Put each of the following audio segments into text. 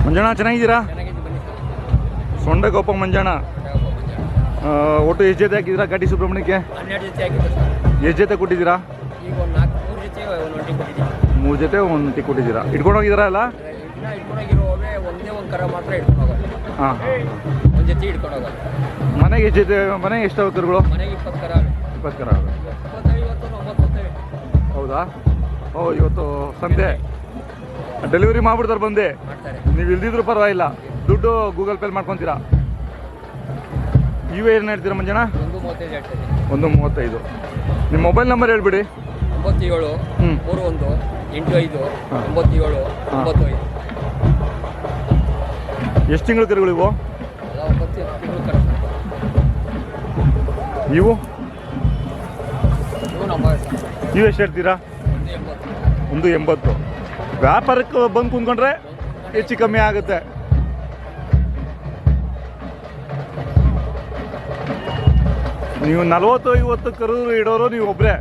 ಮಂಜಣ್ಣ ಚೆನ್ನಾಗಿದ್ದೀರಾ? ಸೊಂಡೆಕೊಪ್ಪ ಮಂಜಣ್ಣ. ಒಟ್ಟು ಎಷ್ಟು ಜೊತೆ ಹಾಕಿದ್ದೀರಾ ಘಾಟಿ ಸುಬ್ರಹ್ಮಣ್ಯಕ್ಕೆ? 12 ಜೊತೆ ಹಾಕಿದ್ದು ಸರ್. ಎಷ್ಟು ಜೊತೆ ಕೊಟ್ಟಿದ್ದೀರಾ? ಈಗ ಒಂದು 3 ಜೊತೆ ಒಂದು ಒಂಟಿ ಕೊಟ್ಟಿದ್ದೀವಿ. 3 ಜೊತೆ ಒಂದು ಒಂಟಿ ಕೊಟ್ಟಿದ್ದೀರಾ. ಇಟ್ಕೊಂಡು ಹೋಗಿದ್ದೀರಾ ಎಲ್ಲ? ಇನ್ನು ಇಟ್ಕೊಂಡೋಗಿರೋವೆ ಒಂದೇ ಒಂದು ಕರ ಮಾತ್ರ ಇಟ್ಕೊಂಡು ಹೋಗೋದು. ಹಾಂ, ಒಂದು ಜೊತೆ ಇಟ್ಕೊಂಡು ಹೋಗೋದು. ಮನೆಗೆ ಎಷ್ಟು ಜೊತೆ? ಮನೆಗೆ ಎಷ್ಟು ಕರುಗಳು? ಮನೆಗೆ 20 ಕರ. 20 ಕರ. 25 ಹೌದಾ? ಓ, ಇವತ್ತು ಸಂತೆ ಡೆಲಿವರಿ ಮಾಡ್ಬಿಡ್ತಾರೆ ಬಂದೆ. ಮಾಡ್ತಾರೆ. ನೀವು ಇಲ್ದಿದ್ರು ಪರವಾಗಿಲ್ಲ, ದುಡ್ಡು ಗೂಗಲ್ ಪೇ ಮಾಡ್ಕೊತೀರಾ. ಇವೇ ಏನು ಹೇಳ್ತೀರಾ ಮಂಜಣ್ಣ? 1.35 ಹೇಳ್ತೀವಿ. 1.35. ನಿಮ್ಮ ಮೊಬೈಲ್ ನಂಬರ್ ಹೇಳ್ಬಿಡಿ. 97 31 85 97 95. ಎಷ್ಟು ತಿಂಗಳು ಕರುಗಳು ಇವು? 9 ತಿಂಗಳು ಕರ. ಇವು ಇವು ನಮ್ಮ ನೀವು ಎಷ್ಟು ಹೇಳ್ತೀರಾ? 180. ವ್ಯಾಪಾರಕ್ಕೆ ಬಂದು ಕುಂತ್ಕೊಂಡ್ರೆ ಹೆಚ್ಚು ಕಮ್ಮಿ ಆಗುತ್ತೆ. ನೀವು 40-50 ಕರು ಇಡೋರು ನೀವು ಒಬ್ಬರೇ.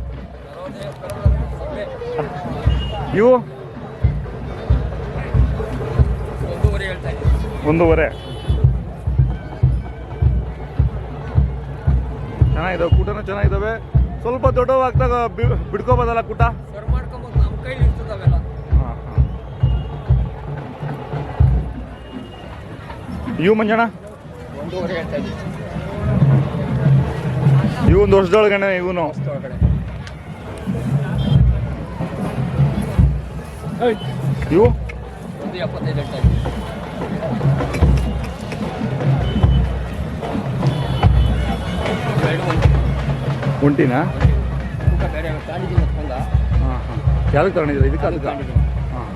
ಇವು 1.5 ಹೇಳ್ತಾ ಇದ್ದೀವಿ. 1.5. ಚೆನ್ನಾಗಿದ್ದಾವೆ, ಕೂಟನೂ ಚೆನ್ನಾಗಿದ್ದಾವೆ. ಸ್ವಲ್ಪ ದೊಡ್ಡವಾಗ್ದಾಗ ಬಿಡ್ಕೋಬೋದಲ್ಲ ಕೂಟ? ಸರ್ ಮಾಡ್ಕೊಂಬೋದು, ನಮ್ಮ ಕೈಲಿ ಇರ್ತದವೆಲ್ಲ. ಹಾಂ. ಇವು ಮಂಜಣ್ಣ 1.5 ಹೇಳ್ತಾ ಇದ್ದೀವಿ. ಇವು ಒಂದು ವರ್ಷದೊಳಗಡೆ ಇವನು. ಒಳಗಡೆ ಇವು 1.75 ಹೇಳ್ತಾ ಇದ್ದೀವಿ. ಒಂಟಿನಾ? ಊಟ ಬೇರೆ ತಾಂಡಿದ್ದೀನಿ ಹೊತ್ಕೊಂಡ. ಹಾಂ. ಯಾರಿಗೆ ತಗೊಂಡಿದ್ದೀರಾ? ಇದಕ್ಕೆ ಅದಕ್ಕೆ? ಹಾಂ.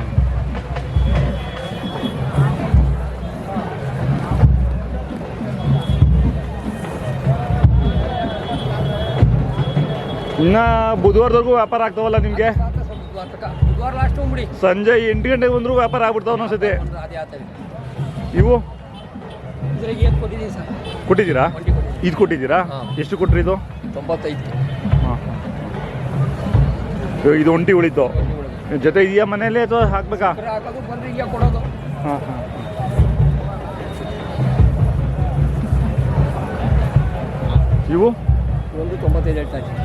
ಇನ್ನು ಬುಧವಾರದವರೆಗೂ ವ್ಯಾಪಾರ ಆಗ್ತಾವಲ್ಲ ನಿಮಗೆ? ಬುಧವಾರ ಲಾಸ್ಟ್ ಹೋಗ್ಬಿಡಿ. ಸಂಜೆ 8 ಗಂಟೆಗೆ ಬಂದರೂ ವ್ಯಾಪಾರ ಆಗ್ಬಿಡ್ತಾವ ಒಂದೊಂದ್ಸತಿ. ಅದೇ ಆಗ್ತದೆ. ಇವು ಇದ್ರಿಗೆ ಏನು ಕೊಟ್ಟಿದ್ದೀನಿ ಸರ್? ಕೊಟ್ಟಿದ್ದೀರಾ? ಒಂಟಿ ಕೊಟ್ಟಿದ್ದೀನಿ. ಇದು ಕೊಟ್ಟಿದ್ದೀರಾ? ಎಷ್ಟು ಕೊಟ್ರಿ ಇದು? 95. ಹಾಂ. ಇದು ಒಂಟಿ ಉಳಿತು ಜೊತೆ ಇದೆಯಾ ಮನೇಲಿ ಅಥವಾ ಹಾಕ್ಬೇಕಾ? ಹಾಕೋದು ಬಂದ್ರೆ ಈಗ ಕೊಡೋದು. ಹಾಂ. ಇವು 1.95 ಹೇಳ್ತಾ ಇದ್ದೀನಿ.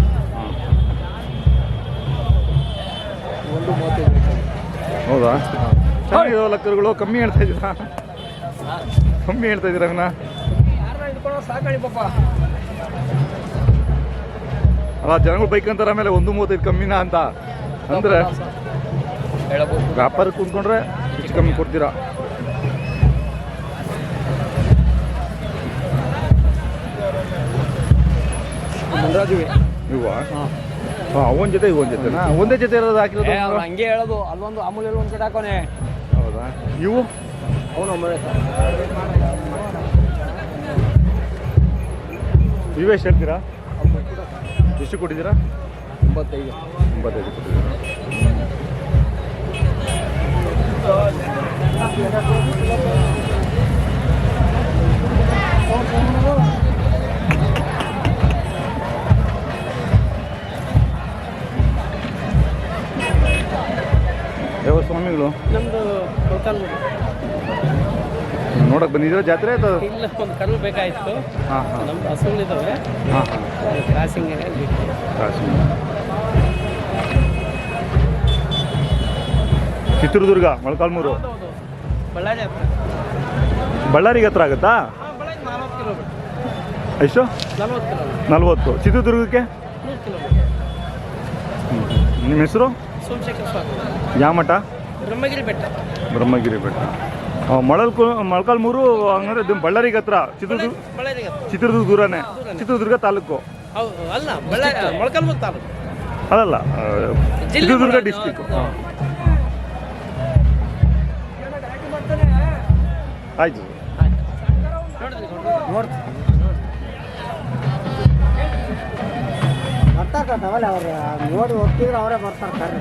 1.35 ಹೇಳ್ತಾ ಇದ್ದೀನಿ. ಹೌದಾ? ಚೆನ್ನಾಗಿದಾವಲ್ಲ ಕರುಗಳು. ಕಮ್ಮಿ ಹೇಳ್ತಾ ಇದ್ದೀರಾ? ಕಮ್ಮಿ ಹೇಳ್ತಾ ಇದ್ದೀರಾ ಅವನ್ನ? ಯಾರನ್ನ ಹಿಡ್ಕೊಳ್ಳೋ ಸಾಕಣಿ ಪಾಪ. ಅಲ್ಲ, ಜನಗಳು ಬೈಕಂತಾರೆ ಆಮೇಲೆ 1.35 ಕಮ್ಮಿನಾ ಅಂತ ಅಂದರೆ ಹೇಳಬಹುದು. ವ್ಯಾಪಾರಕ್ಕೆ ಕುಂತ್ಕೊಂಡ್ರೆ ಹೆಚ್ಚು ಕಮ್ಮಿ ಕೊಡ್ತೀರಾ? ಮುಂದ್ರಾಜಿವೆ ಇವ? ಹಾಂ. ಅವನ ಜೊತೆ ಇವನ್ ಜೊತೆನಾ? ಒಂದೇ ಜೊತೆ ಇರೋದು ಹಾಕಿರೋದು? ಅವ್ನು ಹಂಗೆ ಹೇಳೋದು. ಅಲ್ಲೊಂದು ಅಮೂಲ್ಯಲ್ಲಿ ಒಂದು ಕಡೆ ಹಾಕೋನೆ. ಹೌದಾ? ಇವು ಅವನು ಇವೇ ಎಷ್ಟು ಹೇಳ್ತೀರಾ? ಎಷ್ಟು ಕೊಟ್ಟಿದ್ದೀರಾ? 95. 95 ಕೊಟ್ಟಿದ್ದೀರಾ? ಯಾವ ಸ್ವಾಮಿಗಳು? ನಮ್ಮದು ನೋಡಕ್ಕೆ ಬಂದಿದ್ದೀರಾ ಜಾತ್ರೆ ಅಥವಾ? ಇಲ್ಲ, ಒಂದು ಕರು ಬೇಕಾಯಿತು. ಹಾಂ. ನಮ್ದು ಹಸುಗಳಿದ್ದಾವೆ. ಹಾಂ. ಕ್ರಾಸಿಂಗ್ ಚಿತ್ರದುರ್ಗ ಮೊಳಕಾಲ್ಮೂರು. ಬಳ್ಳಾರಿ ಹತ್ರ. ಬಳ್ಳಾರಿಗೆ ಹತ್ರ ಆಗುತ್ತಾ? 40 ಕಿಲೋಮೀಟರ್. ಎಷ್ಟು? 40 ಕಿಲೋಮೀಟರ್. 40. ಚಿತ್ರದುರ್ಗಕ್ಕೆ 100 ಕಿಲೋಮೀಟರ್. ನಿಮ್ಮ ಹೆಸರು? ಸೋಮಶೇಖರ ಸ್ವಾಮಿ. ಯಾವ ಮಠ? ಬ್ರಹ್ಮಗಿರಿ ಬೆಟ್ಟ. ಬ್ರಹ್ಮಗಿರಿ ಬೆಟ್ಟ. ಮೊಳಕಾಲ್ಮೂರು ಹಂಗಂದ್ರೆ ಇದು ಬಳ್ಳಾರಿಗೆ ಹತ್ರ. ಬಳ್ಳಾರಿಗೆ ಹತ್ರ. ಚಿತ್ರದುರ್ಗ ದೂರನೇ? ಚಿತ್ರದುರ್ಗ ತಾಲೂಕು? ಹೌದು. ಅಲ್ಲ, ಬಳ್ಳಾರಿ ಮೊಳಕಾಲ್ಮೂರು ತಾಲೂಕು. ಅಲ್ಲಲ್ಲ, ಚಿತ್ರದುರ್ಗ ಡಿಸ್ಟಿಕ್. ಆಯ್ತು. ಬರ್ತಾರಲ್ಲ ಅವ್ರು ನೋಡಿ ಹೋಗ್ತಿದ್ರು, ಅವರೇ ಬರ್ತಾರೆ.